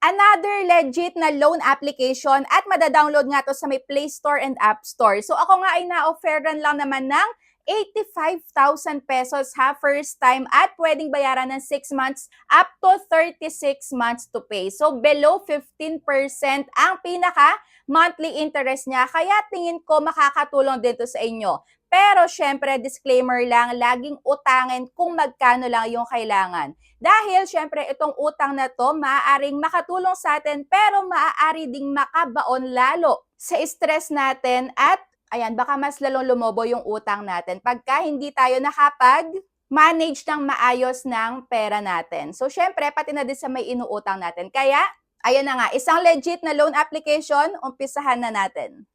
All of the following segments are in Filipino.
Another legit na loan application at madadownload nga to sa may Play Store and App Store. So ako nga ay na-offeran lang naman ng 85,000 pesos ha, first time at pwedeng bayaran ng 6 months up to 36 months to pay. So below 15% ang pinaka monthly interest niya. Kaya tingin ko makakatulong din to sa inyo. Pero syempre, disclaimer lang, laging utangin kung magkano lang yung kailangan. Dahil syempre itong utang na to maaaring makatulong sa atin pero maaari ding makabaon lalo sa stress natin at ayan, baka mas lalong lumobo yung utang natin pagka hindi tayo nakapag-manage ng maayos ng pera natin. So syempre, pati na din sa may inuutang natin. Kaya, ayan na nga, isang legit na loan application, umpisahan na natin.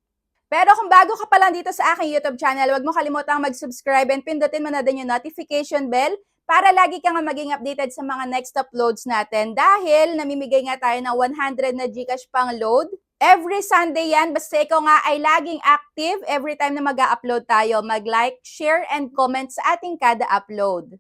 Pero kung bago ka pa lang dito sa aking YouTube channel, huwag mo kalimutang mag-subscribe and pindutin mo na din yung notification bell para lagi kang maging updated sa mga next uploads natin dahil namimigay nga tayo ng 100 na GCash pang load. Every Sunday yan, basta ikaw nga ay laging active every time na mag-upload tayo. Mag-like, share, and comment sa ating kada upload.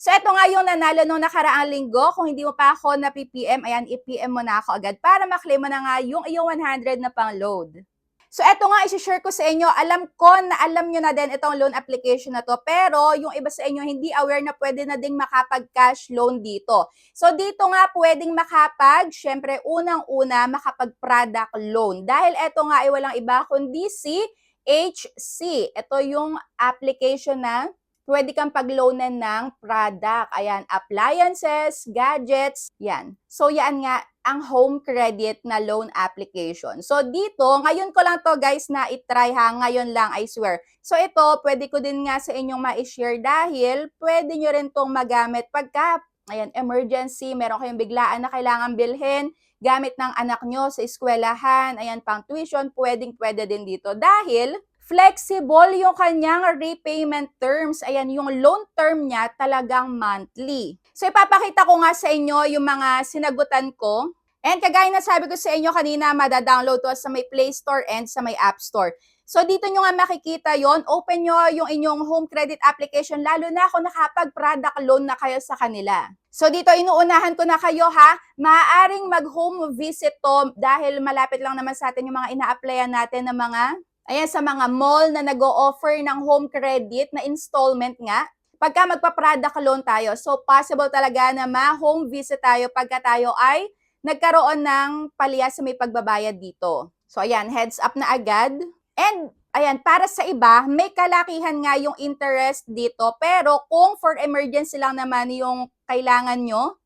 So ito nga yung nanalo nung nakaraang linggo. Kung hindi mo pa ako na PPM, ayan, i-PM mo na ako agad para maklaim mo na nga yung iyong 100 na pang load. So, eto nga, isi-share ko sa inyo. Alam ko na alam nyo na din itong loan application na to. Pero, yung iba sa inyo hindi aware na pwede na ding makapag-cash loan dito. So, dito nga pwedeng syempre, unang-una, makapag-product loan. Dahil eto nga ay walang iba kundi si HC. Ito yung application na pwede kang pag-loanan ng product. Ayan, appliances, gadgets, yan. So, yan nga, ang home credit na loan application. So, dito, ngayon ko lang to guys na itry ha. Ngayon lang, I swear. So, ito, pwede ko din nga sa inyong ma-share dahil pwede nyo rin tong magamit pagka, ayan, emergency, meron kayong biglaan na kailangan bilhin, gamit ng anak nyo sa eskwelahan, ayan, pang tuition, pwede din dito. Dahil, flexible yung kanyang repayment terms. Ayan, yung loan term niya talagang monthly. So, ipapakita ko nga sa inyo yung mga sinagutan ko. And kagaya na sabi ko sa inyo kanina, madadownload to sa may Play Store and sa may App Store. So, dito nyo nga makikita yon. Open nyo yung inyong home credit application, lalo na kung nakapag-product loan na kayo sa kanila. So, dito inuunahan ko na kayo ha. Maaaring mag-home visit to dahil malapit lang naman sa atin yung mga ina-applyan natin ng mga ayan, sa mga mall na nag-o-offer ng home credit na installment nga, pagka magpa-product loan tayo. So, possible talaga na ma-home visit tayo pagka tayo ay nagkaroon ng palya sa may pagbabayad dito. So, ayan, heads up na agad. And, ayan, para sa iba, may kalakihan nga yung interest dito. Pero, kung for emergency lang naman yung kailangan nyo,